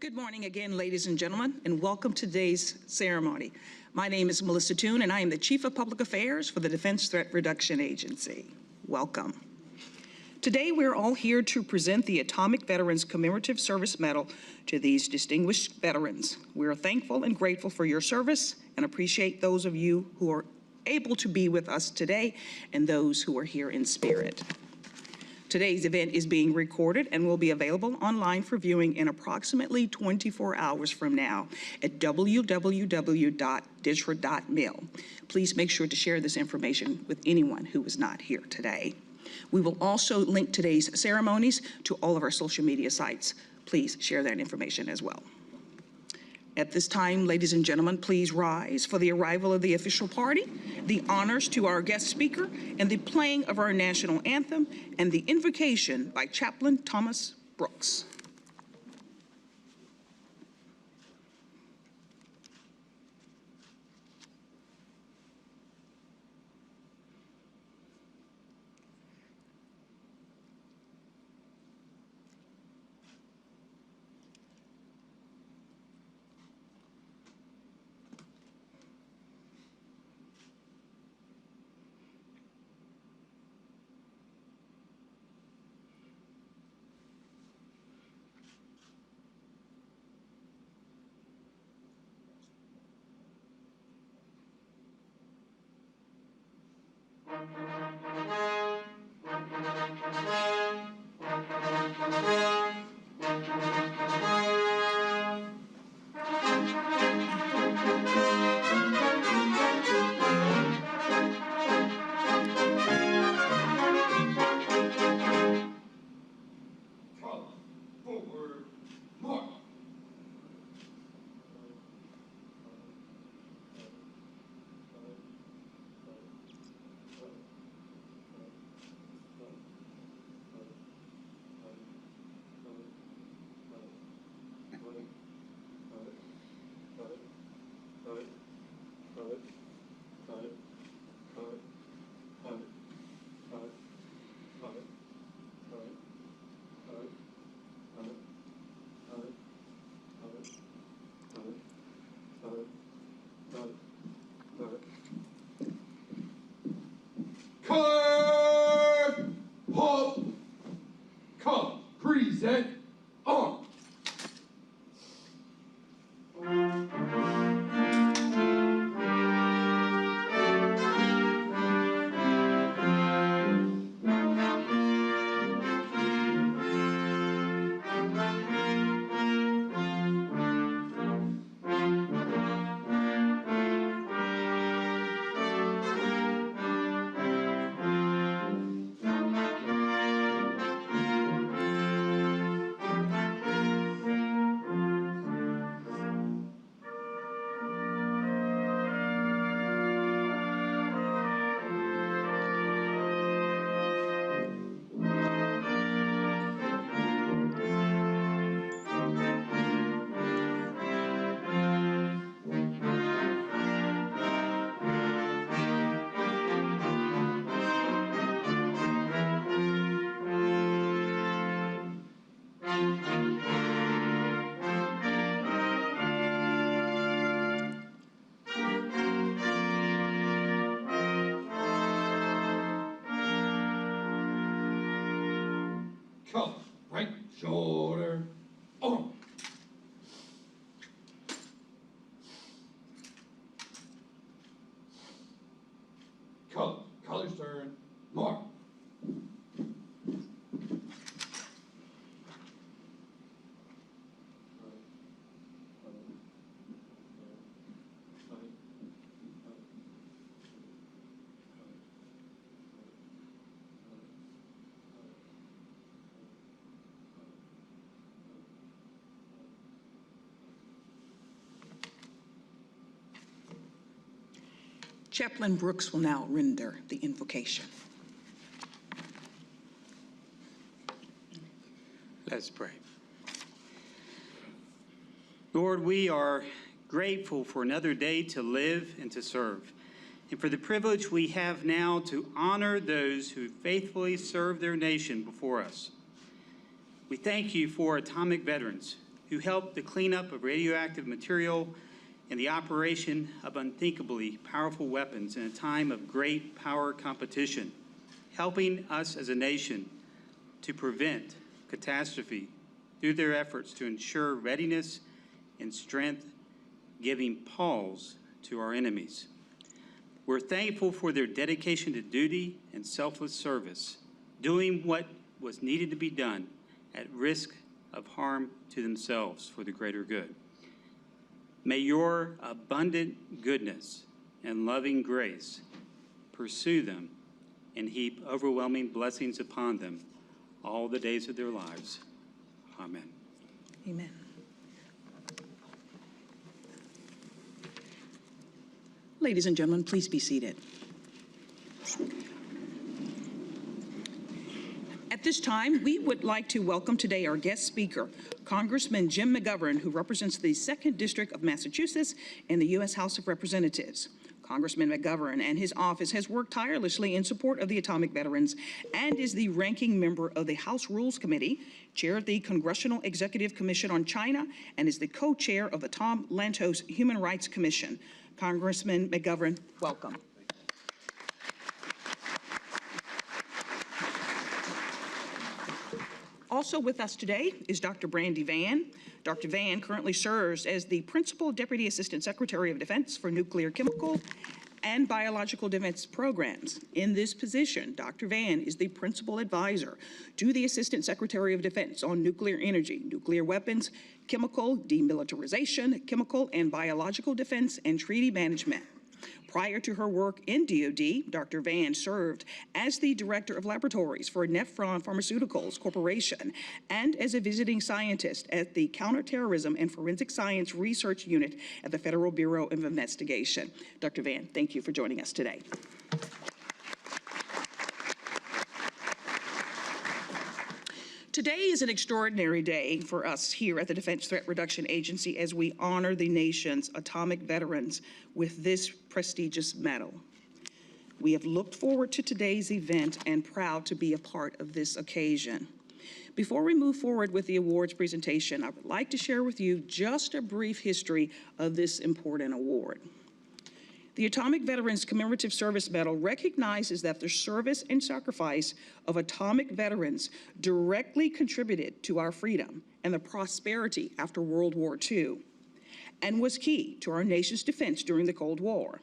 Good morning again, ladies and gentlemen, and welcome to today's ceremony. My name is Melissa Toon, and I am the Chief of Public Affairs for the Defense Threat Reduction Agency. Welcome. Today, we're all here to present the Atomic Veterans Commemorative Service Medal to these distinguished veterans. We are thankful and grateful for your service and appreciate those of you who are able to be with us today and those who are here in spirit. Today's event is being recorded and will be available online for viewing in approximately 24 hours from now at www.dishra.mil. Please make sure to share this information with anyone who is not here today. We will also link today's ceremonies to all of our social media sites. Please share that information as well. At this time, ladies and gentlemen, please rise for the arrival of the official party, the honors to our guest speaker, and the playing of our national anthem, and the invocation by Chaplain Thomas Brooks. Present on. Cuff, right shoulder, on. Cuff, collar stern, mark. Chaplain Brooks will now render the invocation. Let's pray. Lord, we are grateful for another day to live and to serve, and for the privilege we have now to honor those who faithfully serve their nation before us. We thank you for Atomic Veterans who helped the cleanup of radioactive material and the operation of unthinkably powerful weapons in a time of great power competition, helping us as a nation to prevent catastrophe through their efforts to ensure readiness and strength, giving pause to our enemies. We're thankful for their dedication to duty and selfless service, doing what was needed to be done at risk of harm to themselves for the greater good. May your abundant goodness and loving grace pursue them and heap overwhelming blessings upon them all the days of their lives. Amen. Amen. Ladies and gentlemen, please be seated. At this time, we would like to welcome today our guest speaker, Congressman Jim McGovern, who represents the 2nd District of Massachusetts in the U.S. House of Representatives. Congressman McGovern and his office has worked tirelessly in support of the atomic veterans and is the ranking member of the House Rules Committee, chaired the Congressional Executive Commission on China, and is the co-chair of the Tom Lantos Human Rights Commission. Congressman McGovern, welcome. Also with us today is Dr. Brandy Vann. Dr. Vann currently serves as the Principal Deputy Assistant Secretary of Defense for Nuclear, Chemical, and Biological Defense Programs. In this position, Dr. Vann is the Principal Advisor to the Assistant Secretary of Defense on nuclear energy, nuclear weapons, chemical demilitarization, chemical and biological defense, and treaty management. Prior to her work in DoD, Dr. Vann served as the Director of Laboratories for Nephron Pharmaceuticals Corporation and as a visiting scientist at the Counterterrorism and Forensic Science Research Unit at the Federal Bureau of Investigation. Dr. Vann, thank you for joining us today. Today is an extraordinary day for us here at the Defense Threat Reduction Agency as we honor the nation's atomic veterans with this prestigious medal. We have looked forward to today's event and proud to be a part of this occasion. Before we move forward with the awards presentation, I would like to share with you just a brief history of this important award. The Atomic Veterans Commemorative Service Medal recognizes that the service and sacrifice of atomic veterans directly contributed to our freedom and the prosperity after World War II, and was key to our nation's defense during the Cold War.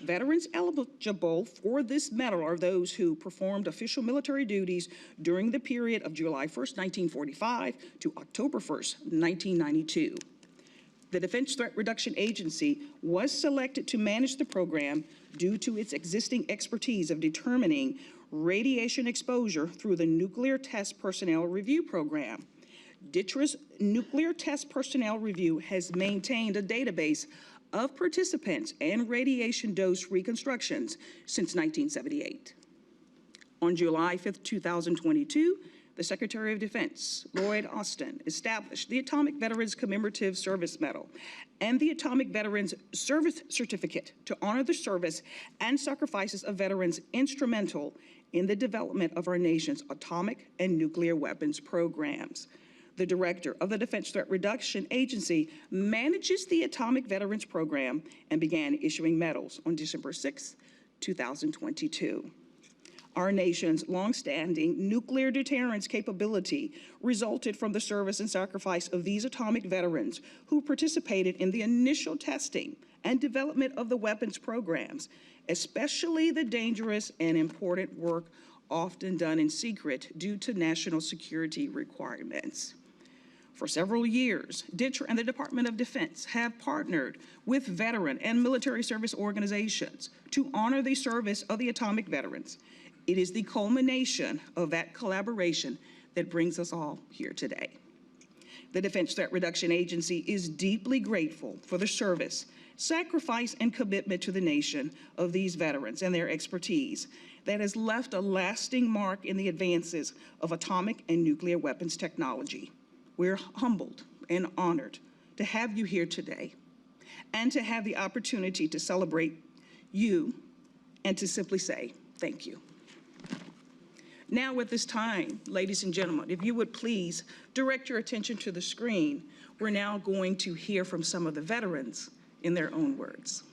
Veterans eligible for this medal are those who performed official military duties during the period of July 1st, 1945 to October 1st, 1992. The Defense Threat Reduction Agency was selected to manage the program due to its existing expertise of determining radiation exposure through the Nuclear Test Personnel Review Program. DTRA's Nuclear Test Personnel Review has maintained a database of participants and radiation dose reconstructions since 1978. On July 5th, 2022, the Secretary of Defense, Lloyd Austin, established the Atomic Veterans Commemorative Service Medal and the Atomic Veterans Service Certificate to honor the service and sacrifices of veterans instrumental in the development of our nation's atomic and nuclear weapons programs. The director of the Defense Threat Reduction Agency manages the Atomic Veterans Program and began issuing medals on December 6, 2022. Our nation's longstanding nuclear deterrence capability resulted from the service and sacrifice of these atomic veterans who participated in the initial testing and development of the weapons programs, especially the dangerous and important work often done in secret due to national security requirements. For several years, DTRA and the Department of Defense have partnered with veteran and military service organizations to honor the service of the atomic veterans. It is the culmination of that collaboration that brings us all here today. The Defense Threat Reduction Agency is deeply grateful for the service, sacrifice, and commitment to the nation of these veterans and their expertise that has left a lasting mark in the advances of atomic and nuclear weapons technology. We're humbled and honored to have you here today and to have the opportunity to celebrate you and to simply say thank you. Now at this time, ladies and gentlemen, if you would please direct your attention to the screen, we're now going to hear from some of the veterans in their own words.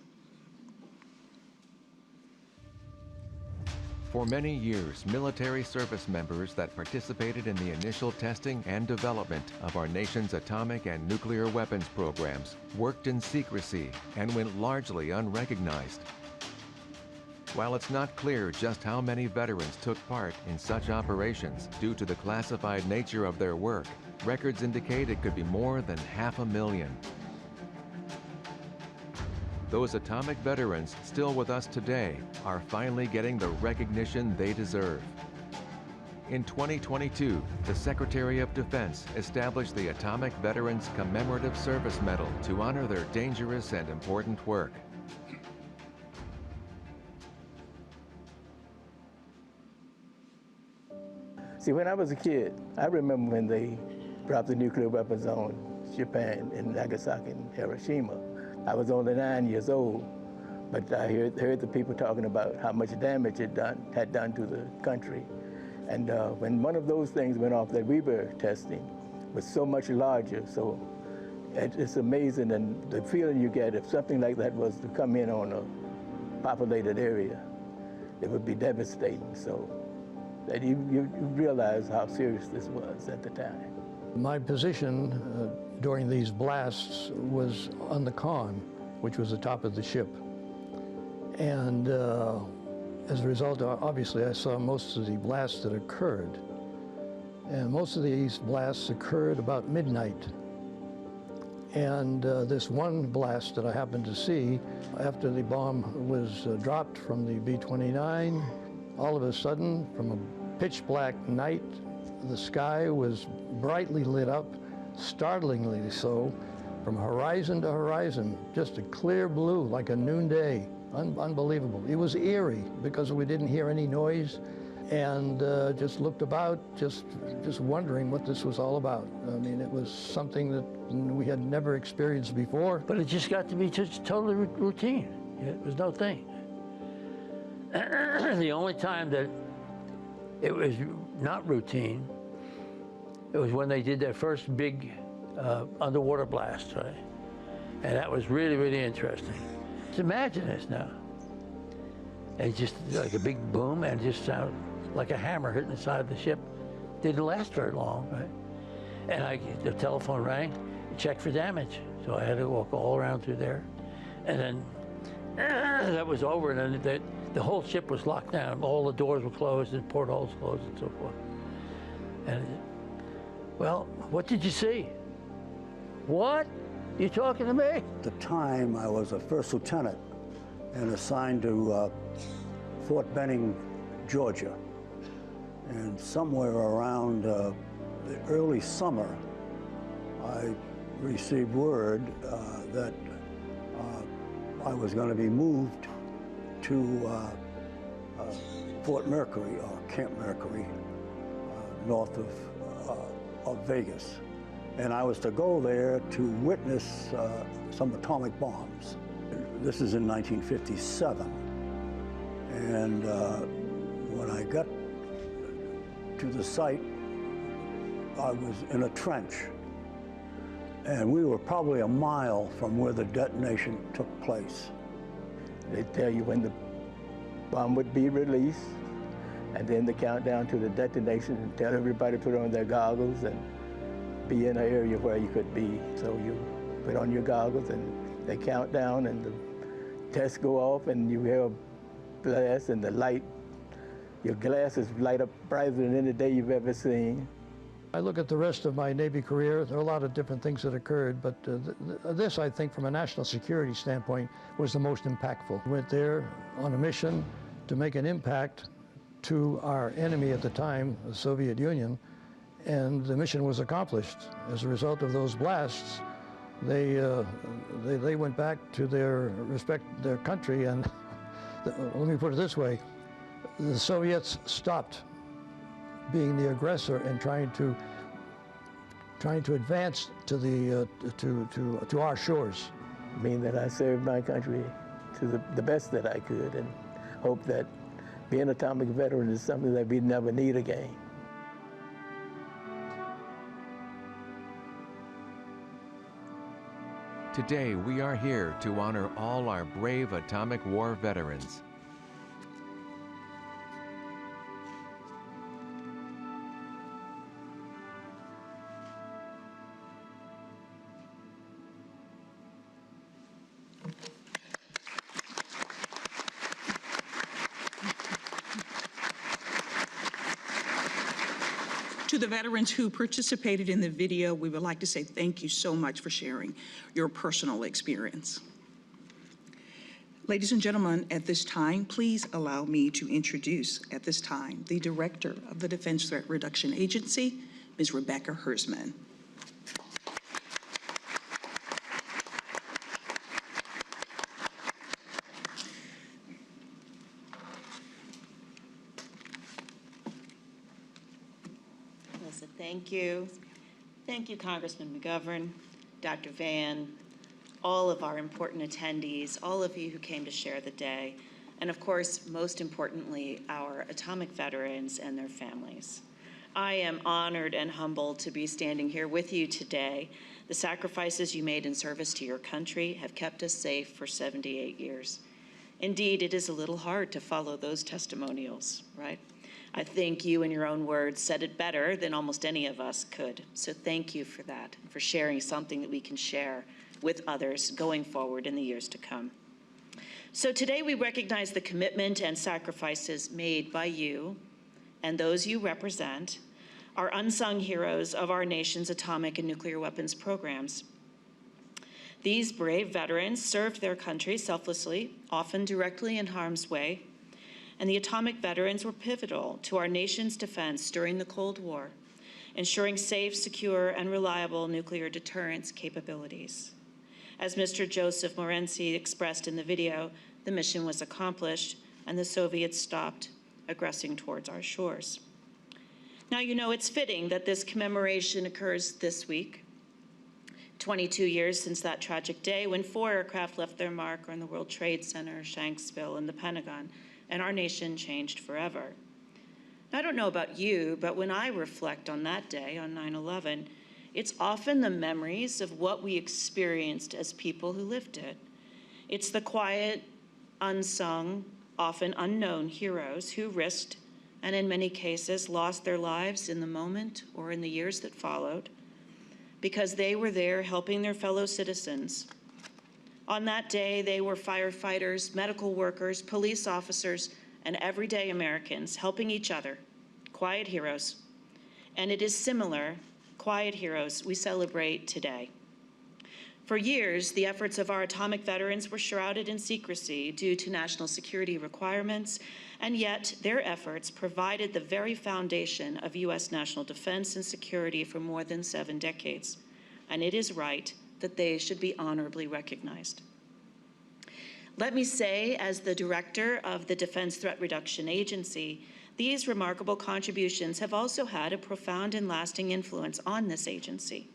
For many years, military service members that participated in the initial testing and development of our nation's atomic and nuclear weapons programs worked in secrecy and went largely unrecognized. While it's not clear just how many veterans took part in such operations due to the classified nature of their work, records indicate it could be more than 500,000. Those atomic veterans still with us today are finally getting the recognition they deserve. In 2022, the Secretary of Defense established the Atomic Veterans Commemorative Service Medal to honor their dangerous and important work. See, when I was a kid, I remember when they dropped the nuclear weapons on Japan in Nagasaki and Hiroshima. I was only 9 years old, but I heard the people talking about how much damage it had done to the country. And when one of those things went off that we were testing was so much larger, so it's amazing, and the feeling you get if something like that was to come in on a populated area, it would be devastating. So that you realize how serious this was at the time. My position during these blasts was on the con, which was the top of the ship. And as a result, obviously, I saw most of the blasts that occurred. And most of these blasts occurred about midnight. And this one blast that I happened to see, after the bomb was dropped from the B-29, all of a sudden, from a pitch black night, the sky was brightly lit up, startlingly so, from horizon to horizon, just a clear blue like a noonday. Unbelievable. It was eerie because we didn't hear any noise, and just looked about, just wondering what this was all about. I mean, it was something that we had never experienced before. But it just got to be just totally routine. It was no thing. The only time that it was not routine, it was when they did their first big underwater blast, right? And that was really, really interesting. Just imagine this now. And just like a big boom, and it just sounded like a hammer hitting the side of the ship. Didn't last very long, right? And the telephone rang, checked for damage. So I had to walk all around through there. And then that was over, and then the whole ship was locked down. All the doors were closed and portholes closed and so forth. And, well, what did you see? What? You talking to me? At the time, I was a first lieutenant and assigned to Fort Benning, Georgia. And somewhere around the early summer, I received word that I was going to be moved to Fort Mercury, or Camp Mercury, north of Vegas. And I was to go there to witness some atomic bombs. This is in 1957. And when I got to the site, I was in a trench. And we were probably a mile from where the detonation took place. They tell you when the bomb would be released, and then the countdown to the detonation, and tell everybody to put on their goggles and be in an area where you could be. So you put on your goggles and they count down and the tests go off and you hear a blast and the light, your glasses light up brighter than any day you've ever seen. I look at the rest of my Navy career, there are a lot of different things that occurred, but this, I think, from a national security standpoint, was the most impactful. We went there on a mission to make an impact to our enemy at the time, the Soviet Union, and the mission was accomplished. As a result of those blasts, they went back to their country, and let me put it this way, the Soviets stopped being the aggressor and trying to advance to to our shores. I mean that I served my country to the best that I could, and hope that being an atomic veteran is something that we never need again. Today, we are here to honor all our brave atomic war veterans. To the veterans who participated in the video, we would like to say thank you so much for sharing your personal experience. Ladies and gentlemen, at this time, please allow me to introduce, at this time, the Director of the Defense Threat Reduction Agency, Ms. Rebecca Hersman. Thank you. Thank you, Congressman McGovern, Dr. Van, all of our important attendees, all of you who came to share the day, and of course, most importantly, our atomic veterans and their families. I am honored and humbled to be standing here with you today. The sacrifices you made in service to your country have kept us safe for 78 years. Indeed, it is a little hard to follow those testimonials, right? I think you, in your own words, said it better than almost any of us could. So thank you for that, for sharing something that we can share with others going forward in the years to come. So today we recognize the commitment and sacrifices made by you and those you represent, our unsung heroes of our nation's atomic and nuclear weapons programs. These brave veterans served their country selflessly, often directly in harm's way, and the atomic veterans were pivotal to our nation's defense during the Cold War, ensuring safe, secure, and reliable nuclear deterrence capabilities. As Mr. Joseph Morency expressed in the video, the mission was accomplished and the Soviets stopped aggressing towards our shores. Now, you know, it's fitting that this commemoration occurs this week, 22 years since that tragic day when 4 aircraft left their mark on the World Trade Center, Shanksville, and the Pentagon, and our nation changed forever. Now, I don't know about you, but when I reflect on that day, on 9/11, it's often the memories of what we experienced as people who lived it. It's the quiet, unsung, often unknown heroes who risked, and in many cases lost their lives in the moment or in the years that followed, because they were there helping their fellow citizens. On that day, they were firefighters, medical workers, police officers, and everyday Americans helping each other, quiet heroes. And it is similar, quiet heroes, we celebrate today. For years, the efforts of our atomic veterans were shrouded in secrecy due to national security requirements, and yet their efforts provided the very foundation of U.S. national defense and security for more than 7 decades. And it is right that they should be honorably recognized. Let me say, as the director of the Defense Threat Reduction Agency, these remarkable contributions have also had a profound and lasting influence on this agency,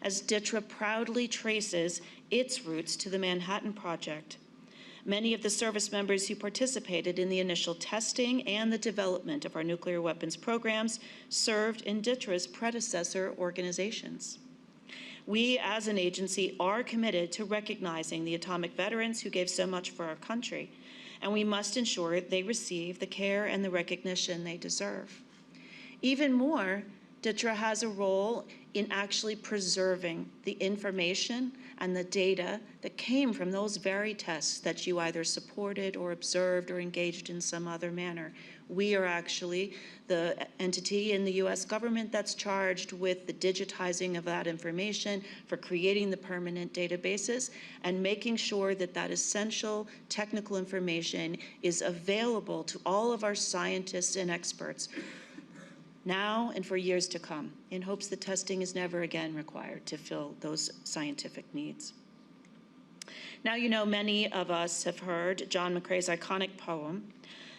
as DTRA proudly traces its roots to the Manhattan Project. Many of the service members who participated in the initial testing and the development of our nuclear weapons programs served in DTRA's predecessor organizations. We, as an agency, are committed to recognizing the atomic veterans who gave so much for our country, and we must ensure they receive the care and the recognition they deserve. Even more, DTRA has a role in actually preserving the information and the data that came from those very tests that you either supported or observed or engaged in some other manner. We are actually the entity in the U.S. government that's charged with the digitizing of that information, for creating the permanent databases, and making sure that that essential technical information is available to all of our scientists and experts now and for years to come, in hopes that testing is never again required to fill those scientific needs. Now, you know, many of us have heard John McCrae's iconic poem,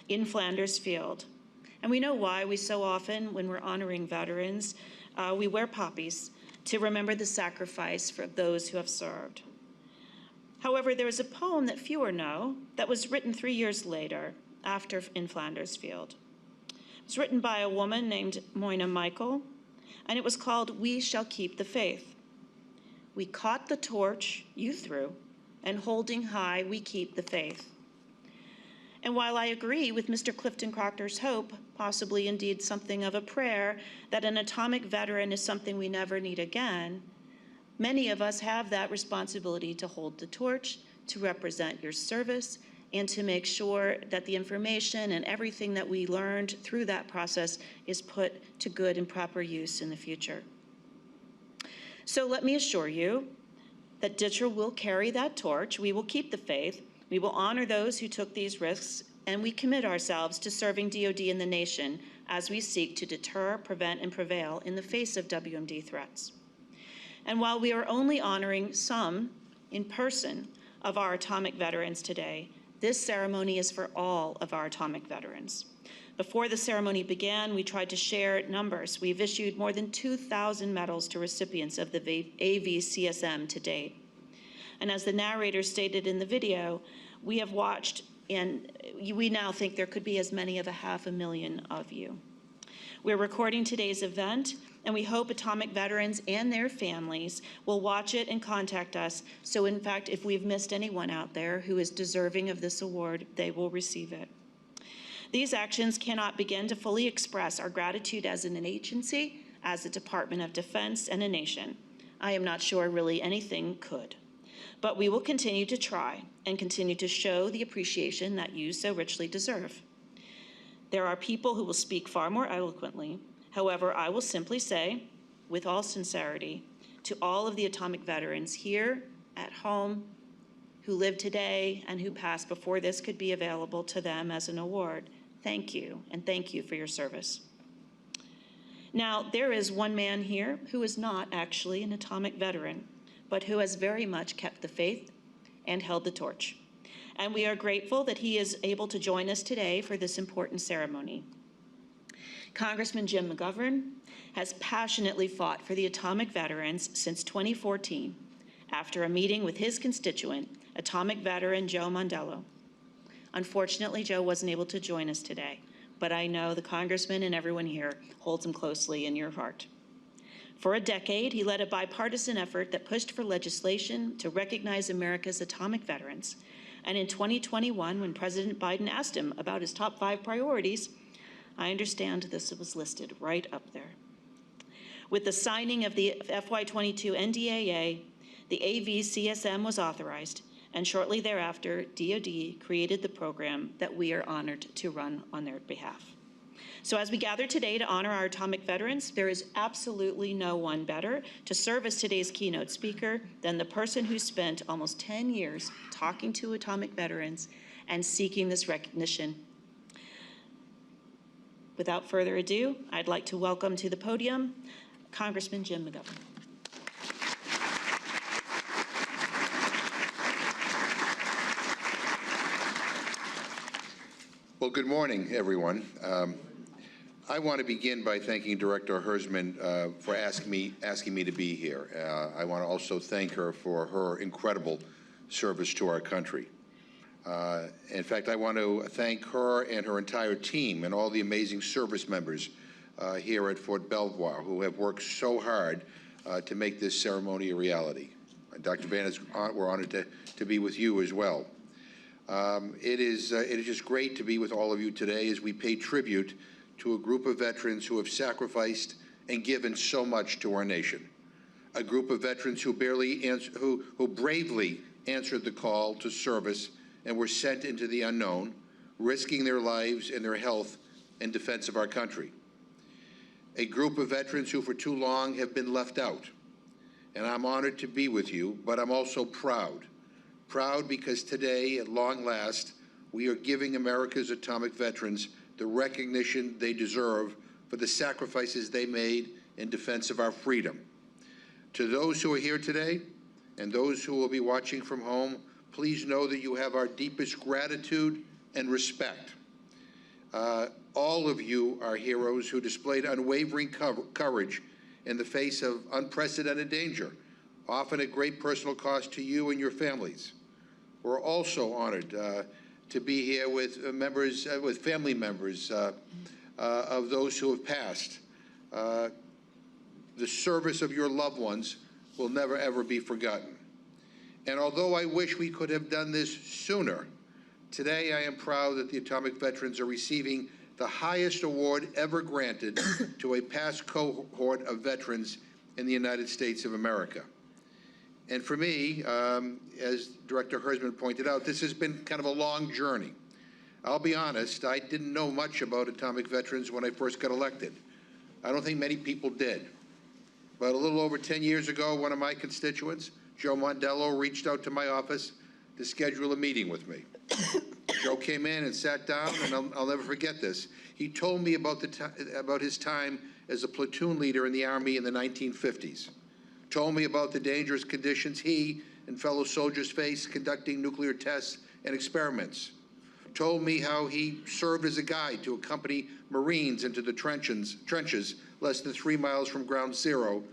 In Flanders Field. And we know why. We so often, when we're honoring veterans, we wear poppies to remember the sacrifice for those who have served. However, there is a poem that fewer know that was written 3 years later after in Flanders Field. It was written by a woman named Moina Michael, and it was called "We Shall Keep the Faith." We caught the torch you threw, and holding high, we keep the faith. And while I agree with Mr. Clifton Proctor's hope, possibly indeed something of a prayer, that an atomic veteran is something we never need again, many of us have that responsibility to hold the torch, to represent your service, and to make sure that the information and everything that we learned through that process is put to good and proper use in the future. So let me assure you that DITRA will carry that torch. We will keep the faith. We will honor those who took these risks, and we commit ourselves to serving DoD and the nation as we seek to deter, prevent, and prevail in the face of WMD threats. And while we are only honoring some in person of our atomic veterans today, this ceremony is for all of our atomic veterans. Before the ceremony began, we tried to share numbers. We've issued more than 2,000 medals to recipients of the AVCSM to date. And as the narrator stated in the video, we have watched, and we now think there could be as many of 500,000 of you. We're recording today's event, and we hope atomic veterans and their families will watch it and contact us. So in fact, if we've missed anyone out there who is deserving of this award, they will receive it. These actions cannot begin to fully express our gratitude as an agency, as a Department of Defense, and a nation. I am not sure really anything could. But we will continue to try and continue to show the appreciation that you so richly deserve. There are people who will speak far more eloquently. However, I will simply say, with all sincerity, to all of the atomic veterans here at home who live today and who passed before this could be available to them as an award, thank you, and thank you for your service. Now, there is one man here who is not actually an atomic veteran, but who has very much kept the faith and held the torch. And we are grateful that he is able to join us today for this important ceremony. Congressman Jim McGovern has passionately fought for the atomic veterans since 2014, after a meeting with his constituent, atomic veteran Joe Mondello. Unfortunately, Joe wasn't able to join us today, but I know the congressman and everyone here holds him closely in your heart. For a decade, he led a bipartisan effort that pushed for legislation to recognize America's atomic veterans. And in 2021, when President Biden asked him about his top 5 priorities, I understand this was listed right up there. With the signing of the FY22 NDAA, the AVCSM was authorized, and shortly thereafter, DoD created the program that we are honored to run on their behalf. So as we gather today to honor our atomic veterans, there is absolutely no one better to serve as today's keynote speaker than the person who spent almost 10 years talking to atomic veterans and seeking this recognition. Without further ado, I'd like to welcome to the podium Congressman Jim McGovern. Well, good morning, everyone. I want to begin by thanking Director Hirschman for asking me to be here. I want to also thank her for her incredible service to our country. In fact, I want to thank her and her entire team and all the amazing service members here at Fort Belvoir who have worked so hard to make this ceremony a reality. Dr. Van, we're honored to be with you as well. It is just great to be with all of you today as we pay tribute to a group of veterans who have sacrificed and given so much to our nation. A group of veterans who bravely answered the call to service and were sent into the unknown, risking their lives and their health in defense of our country. A group of veterans who for too long have been left out. And I'm honored to be with you, but I'm also proud. Proud because today, at long last, we are giving America's atomic veterans the recognition they deserve for the sacrifices they made in defense of our freedom. To those who are here today and those who will be watching from home, please know that you have our deepest gratitude and respect. All of you are heroes who displayed unwavering courage in the face of unprecedented danger, often at great personal cost to you and your families. We're also honored to be here with members, with family members of those who have passed. The service of your loved ones will never, ever be forgotten. And although I wish we could have done this sooner, today I am proud that the Atomic Veterans are receiving the highest award ever granted to a past cohort of veterans in the United States of America. And for me, as Director Hirschman pointed out, this has been kind of a long journey. I'll be honest, I didn't know much about Atomic Veterans when I first got elected. I don't think many people did. But a little over 10 years ago, one of my constituents, Joe Mondello, reached out to my office to schedule a meeting with me. Joe came in and sat down, and I'll never forget this. He told me about his time as a platoon leader in the Army in the 1950s. Told me about the dangerous conditions he and fellow soldiers faced conducting nuclear tests and experiments. Told me how he served as a guide to accompany Marines into the trenches less than 3 miles from ground zero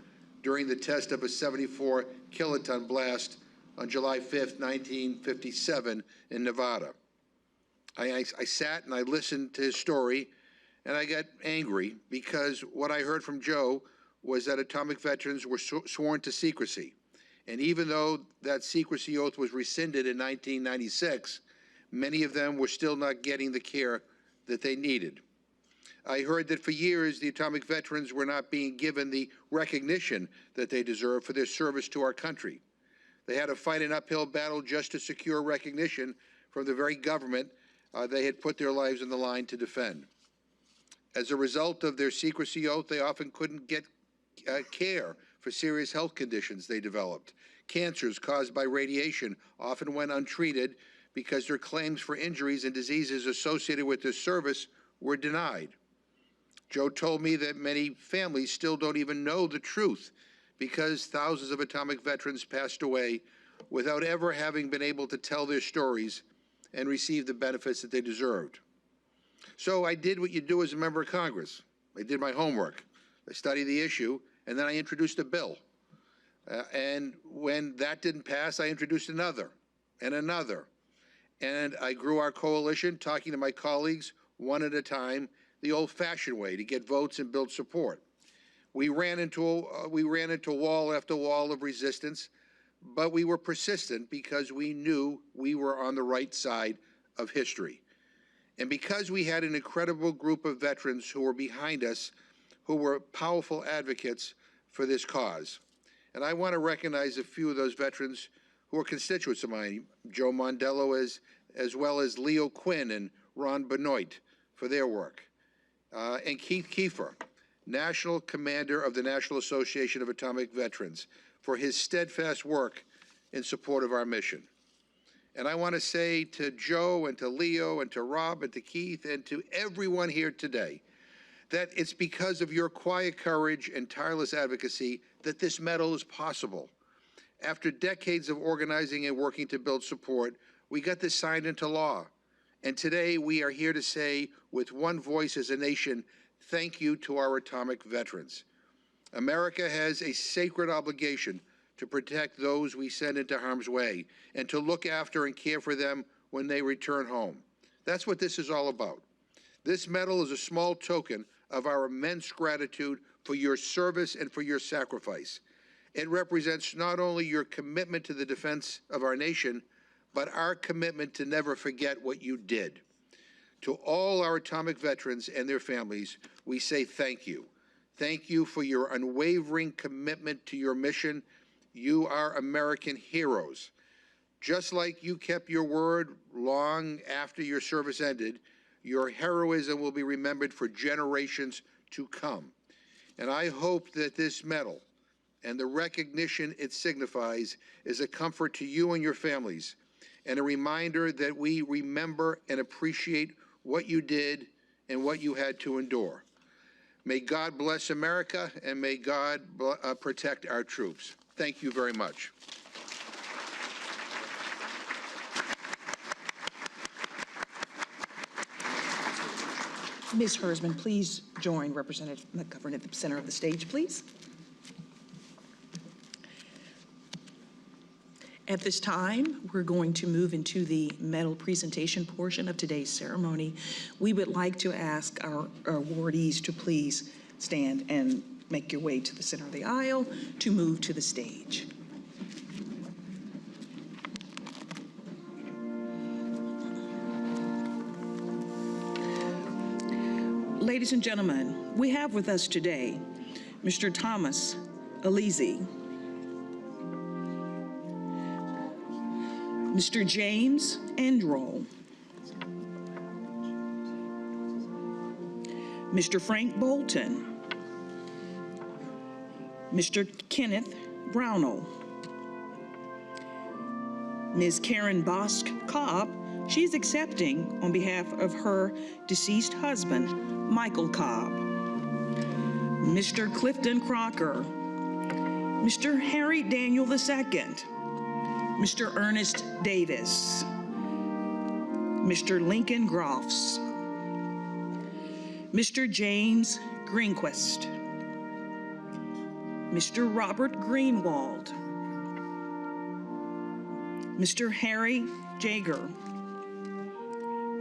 during the test of a 74 kiloton blast on July 5th, 1957 in Nevada. I sat and I listened to his story, and I got angry because what I heard from Joe was that Atomic Veterans were sworn to secrecy. And even though that secrecy oath was rescinded in 1996, many of them were still not getting the care that they needed. I heard that for years the Atomic Veterans were not being given the recognition that they deserve for their service to our country. They had to fight an uphill battle just to secure recognition from the very government they had put their lives on the line to defend. As a result of their secrecy oath, they often couldn't get care for serious health conditions they developed. Cancers caused by radiation often went untreated because their claims for injuries and diseases associated with their service were denied. Joe told me that many families still don't even know the truth because thousands of Atomic Veterans passed away without ever having been able to tell their stories and receive the benefits that they deserved. So I did what you do as a member of Congress. I did my homework. I studied the issue, and then I introduced a bill. And when that didn't pass, I introduced another and another. And I grew our coalition, talking to my colleagues one at a time, the old-fashioned way to get votes and build support. We ran into wall after wall of resistance, but we were persistent because we knew we were on the right side of history. And because we had an incredible group of veterans who were behind us, who were powerful advocates for this cause. And I want to recognize a few of those veterans who are constituents of mine, Joe Mondello as well as Leo Quinn and Ron Benoit for their work, and Keith Kiefer, National Commander of the National Association of Atomic Veterans, for his steadfast work in support of our mission. And I want to say to Joe and to Leo and to Rob and to Keith and to everyone here today that it's because of your quiet courage and tireless advocacy that this medal is possible. After decades of organizing and working to build support, we got this signed into law. And today we are here to say with one voice as a nation, thank you to our Atomic Veterans. America has a sacred obligation to protect those we send into harm's way and to look after and care for them when they return home. That's what this is all about. This medal is a small token of our immense gratitude for your service and for your sacrifice. It represents not only your commitment to the defense of our nation, but our commitment to never forget what you did. To all our Atomic Veterans and their families, we say thank you. Thank you for your unwavering commitment to your mission. You are American heroes. Just like you kept your word long after your service ended, your heroism will be remembered for generations to come. And I hope that this medal and the recognition it signifies is a comfort to you and your families, and a reminder that we remember and appreciate what you did and what you had to endure. May God bless America, and may God protect our troops. Thank you very much. Ms. Hirschman, please join Representative McGovern at the center of the stage, please. At this time, we're going to move into the medal presentation portion of today's ceremony. We would like to ask our awardees to please stand and make your way to the center of the aisle to move to the stage. Ladies and gentlemen, we have with us today Mr. Thomas Alizi, Mr. James Androl, Mr. Frank Bolton, Mr. Kenneth Brownell, Ms. Karen Bosk Cobb. She's accepting on behalf of her deceased husband, Michael Cobb, Mr. Clifton Crocker, Mr. Harry Daniel II, Mr. Ernest Davis, Mr. Lincoln Groffs, Mr. James Greenquist, Mr. Robert Greenwald, Mr. Harry Jager,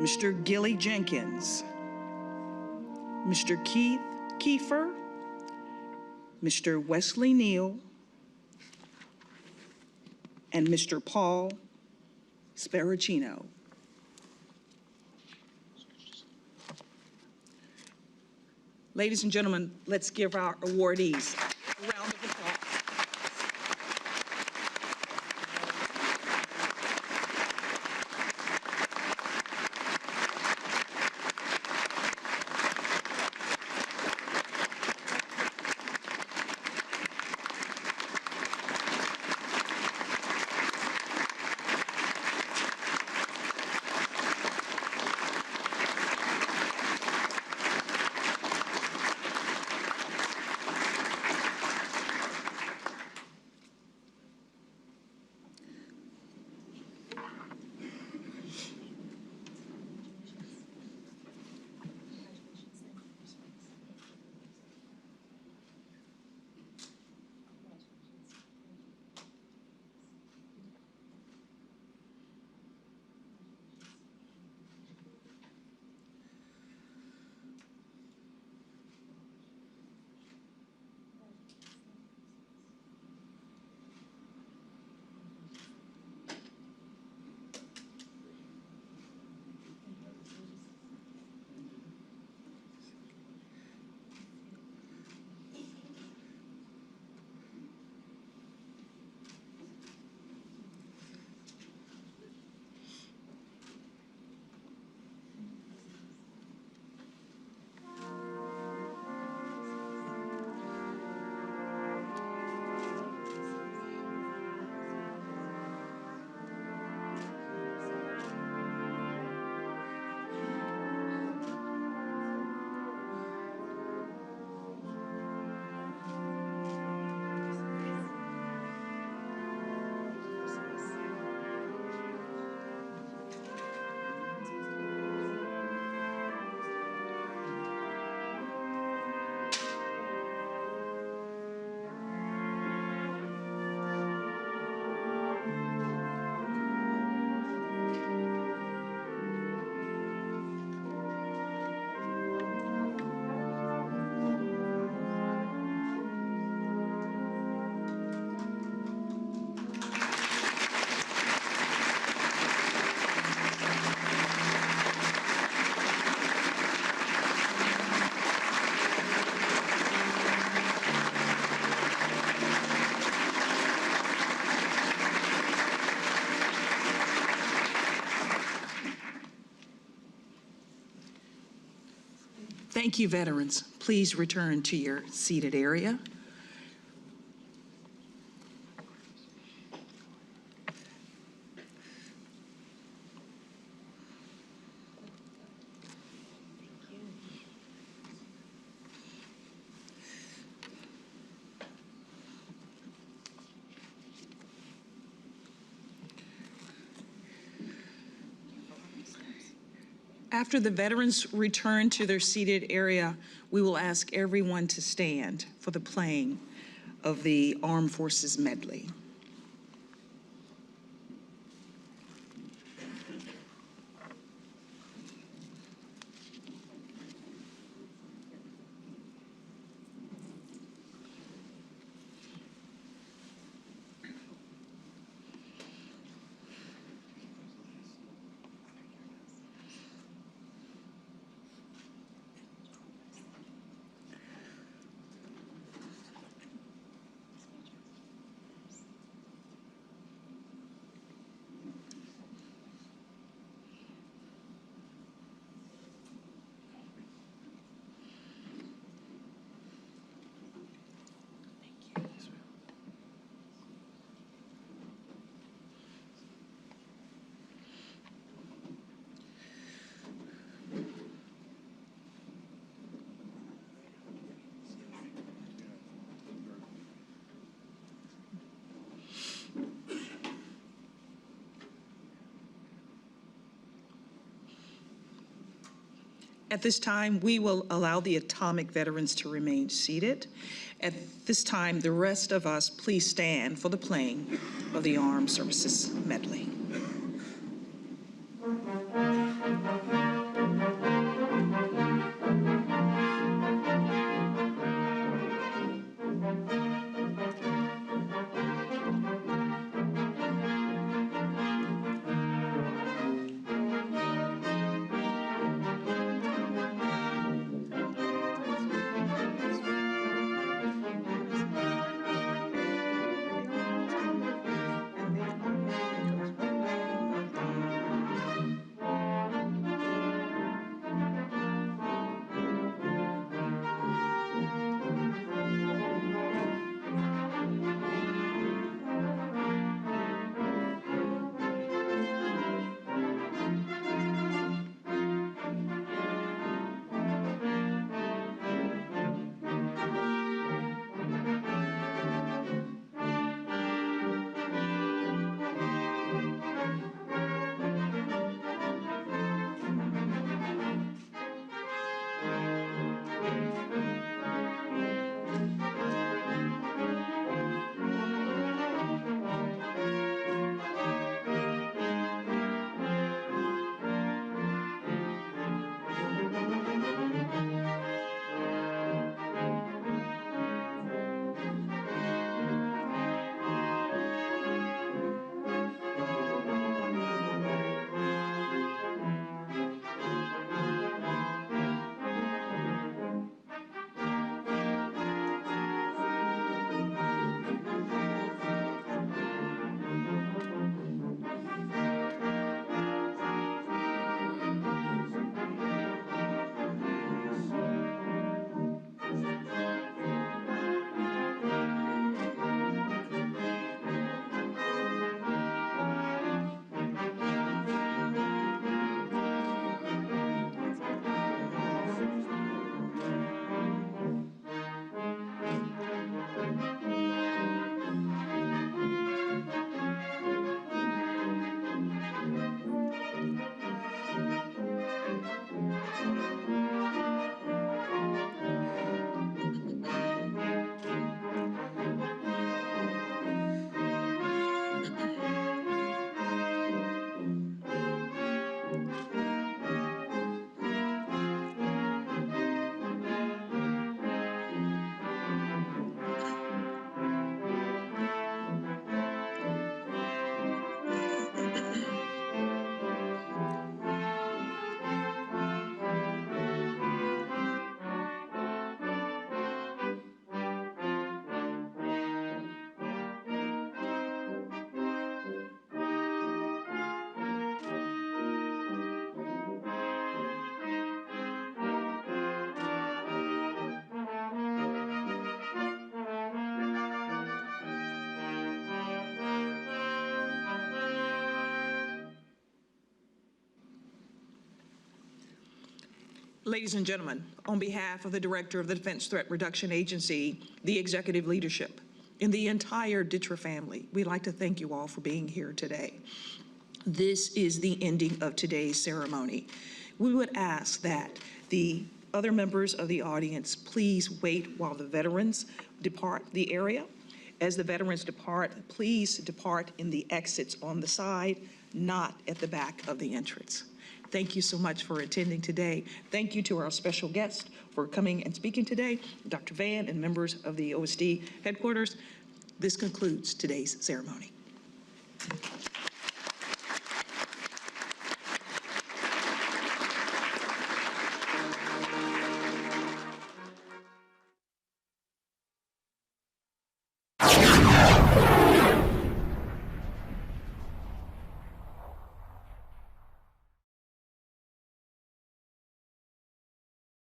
Mr. Gilly Jenkins, Mr. Keith Kiefer, Mr. Wesley Neal, and Mr. Paul Sparacino. Ladies and gentlemen, let's give our awardees a round of applause. Thank you, veterans. Please return to your seated area. After the veterans return to their seated area, we will ask everyone to stand for the playing of the Armed Forces Medley. At this time, we will allow the Atomic veterans to remain seated. At this time, the rest of us, please stand for the playing of the Armed Services Medley. Ladies and gentlemen, on behalf of the Director of the Defense Threat Reduction Agency, the executive leadership, and the entire Ditcher family, we'd like to thank you all for being here today. This is the ending of today's ceremony. We would ask that the other members of the audience please wait while the veterans depart the area. As the veterans depart, please depart in the exits on the side, not at the back of the entrance. Thank you so much for attending today. Thank you to our special guest for coming and speaking today, Dr. Van and members of the OSD headquarters. This concludes today's ceremony.